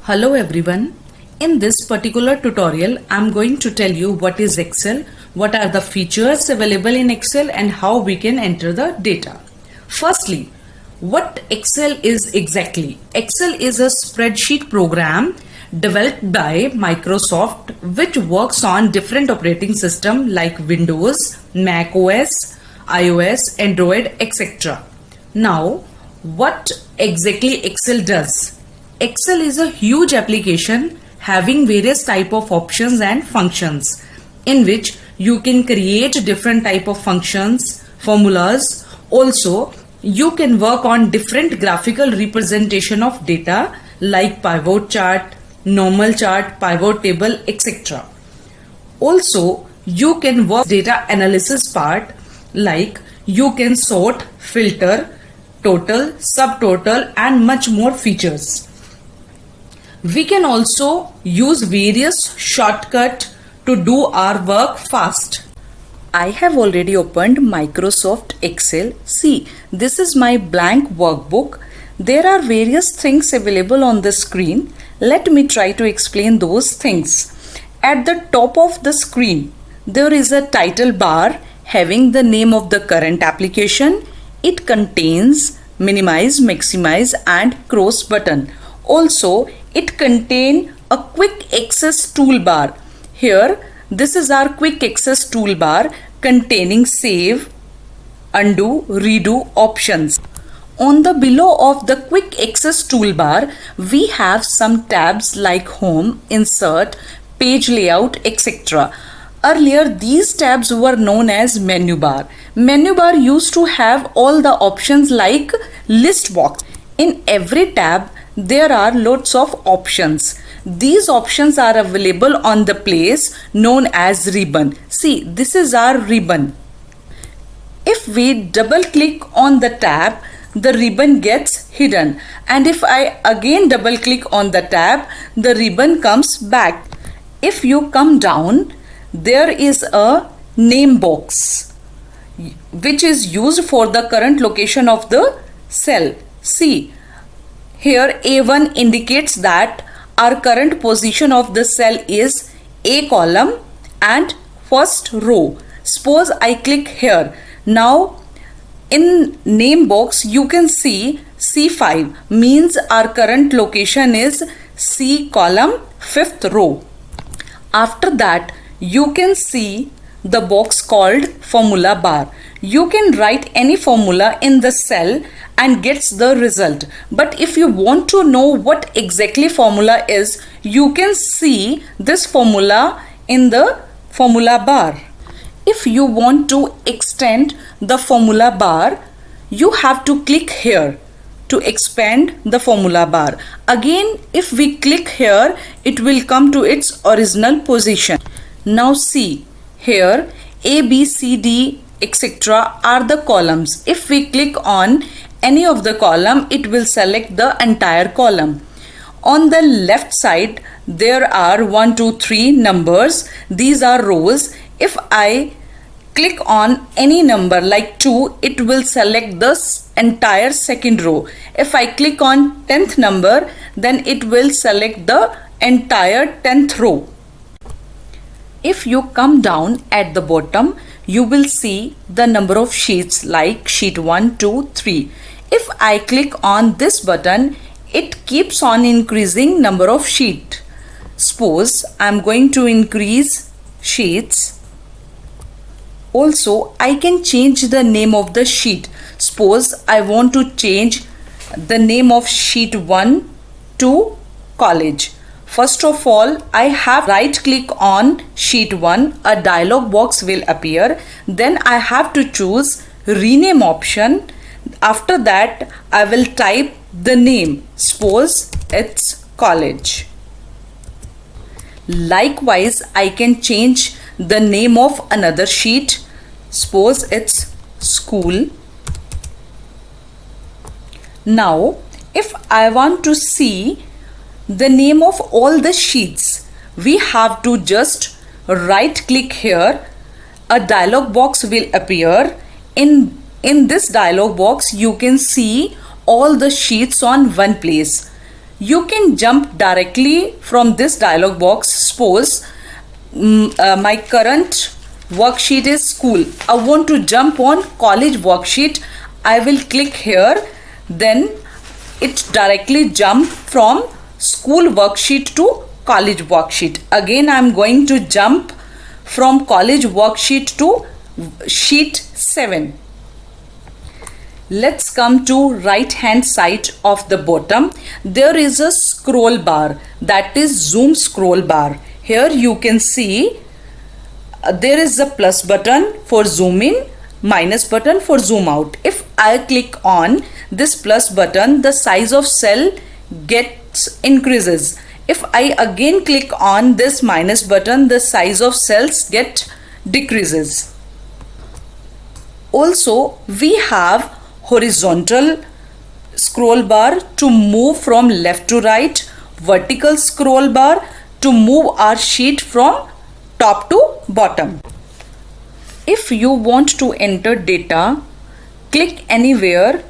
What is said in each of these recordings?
Hello everyone. In this particular tutorial, I'm going to tell you what is Excel, what are the features available in Excel and how we can enter the data. Firstly, what Excel is exactly? Excel is a spreadsheet program developed by Microsoft which works on different operating systems like Windows, Mac OS, iOS, Android, etc. Now, what exactly Excel does? Excel is a huge application having various type of options and functions in which you can create different type of functions, formulas. Also, you can work on different graphical representation of data like pivot chart, normal chart, pivot table, etc. Also, you can work data analysis part like you can sort, filter, total, subtotal and much more features. We can also use various shortcuts to do our work fast. I have already opened Microsoft Excel. See, this is my blank workbook. There are various things available on the screen. Let me try to explain those things. At the top of the screen, there is a title bar having the name of the current application. It contains minimize, maximize and cross button. Also, it contains a quick access toolbar. Here, this is our quick access toolbar containing save, undo, redo options. On the below of the quick access toolbar, we have some tabs like home, insert, page layout, etc. Earlier, these tabs were known as menu bar. Menu bar used to have all the options like list box. In every tab, there are lots of options. These options are available on the place known as ribbon. See, this is our ribbon. If we double click on the tab, the ribbon gets hidden. And if I again double click on the tab, the ribbon comes back. If you come down, there is a name box which is used for the current location of the cell. See, here A1 indicates that our current position of the cell is A column and first row. Suppose I click here. Now in name box you can see C5 means our current location is C column 5th row. After that you can see the box called formula bar. You can write any formula in the cell and gets the result. But if you want to know what exactly formula is, you can see this formula in the formula bar. If you want to extend the formula bar, you have to click here to expand the formula bar. Again, if we click here, it will come to its original position. Now see, here A, B, C, D, etc. are the columns. If we click on any of the column, it will select the entire column. On the left side, there are 1, 2, 3 numbers. These are rows. If I click on any number like 2, it will select the entire second row. If I click on 10th number, then it will select the entire 10th row. If you come down at the bottom, you will see the number of sheets like sheet 1, 2, 3. If I click on this button, it keeps on increasing number of sheets. Suppose I am going to increase sheets. Also, I can change the name of the sheet. Suppose I want to change the name of sheet 1 to college. First of all, I have right click on sheet 1. A dialog box will appear. Then I have to choose rename option. After that, I will type the name. Suppose it's college. Likewise, I can change the name of another sheet. Suppose it's school. Now, if I want to see the name of all the sheets, we have to just right click here. A dialog box will appear. In this dialog box, you can see all the sheets on one place. You can jump directly from this dialog box. Suppose my current worksheet is school. I want to jump on college worksheet. I will click here. Then it directly jump from school worksheet to college worksheet. Again, I am going to jump from college worksheet to sheet 7. Let's come to right hand side of the bottom. There is a scroll bar, that is zoom scroll bar. Here you can see there is a plus button for zoom in, minus button for zoom out. If I click on this plus button, the size of cell gets increases. If I again click on this minus button, the size of cells get decreases. Also, we have horizontal scroll bar to move from left to right, vertical scroll bar to move our sheet from top to bottom. If you want to enter data, click anywhere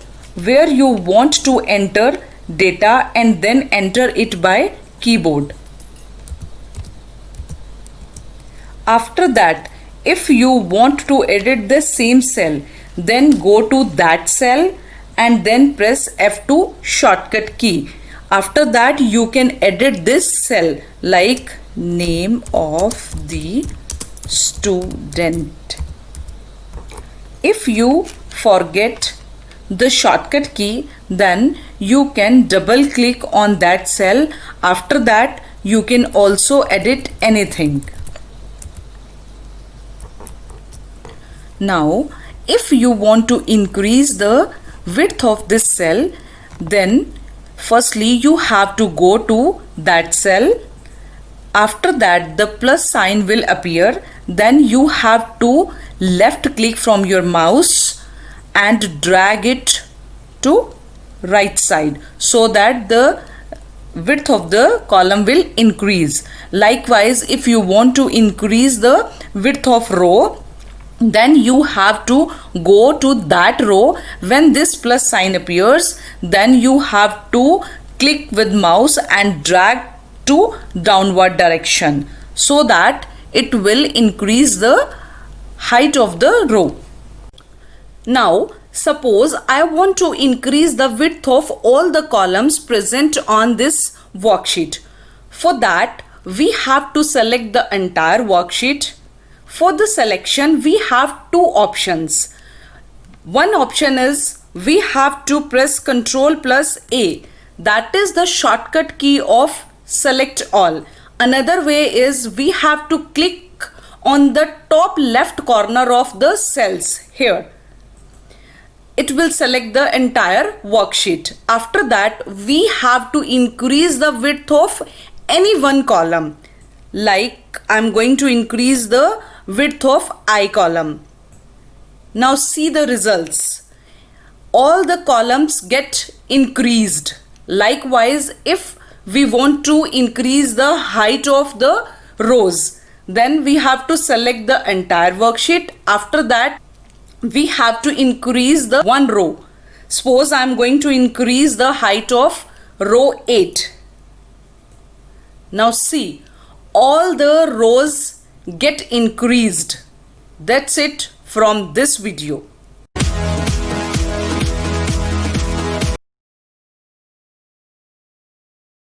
where you want to enter data and then enter it by keyboard. After that, if you want to edit the same cell, then go to that cell and then press F2 shortcut key. After that, you can edit this cell like name of the student. If you forget the shortcut key, then you can double click on that cell. After that, you can also edit anything. Now, if you want to increase the width of this cell, then firstly you have to go to that cell. After that, the plus sign will appear. Then you have to left click from your mouse and drag it to right side so that the width of the column will increase. Likewise, if you want to increase the width of row, then you have to go to that row. When this plus sign appears, then you have to click with mouse and drag to downward direction so that it will increase the height of the row. Now, suppose I want to increase the width of all the columns present on this worksheet. For that, we have to select the entire worksheet. For the selection, we have two options. One option is we have to press Ctrl plus A. That is the shortcut key of select all. Another way is we have to click on the top left corner of the cells here. It will select the entire worksheet. After that, we have to increase the width of any one column. Like I'm going to increase the width of I column. Now see the results. All the columns get increased. Likewise, if we want to increase the height of the rows, then we have to select the entire worksheet. After that, we have to increase the one row. Suppose I am going to increase the height of row 8. Now see, all the rows get increased. That's it from this video.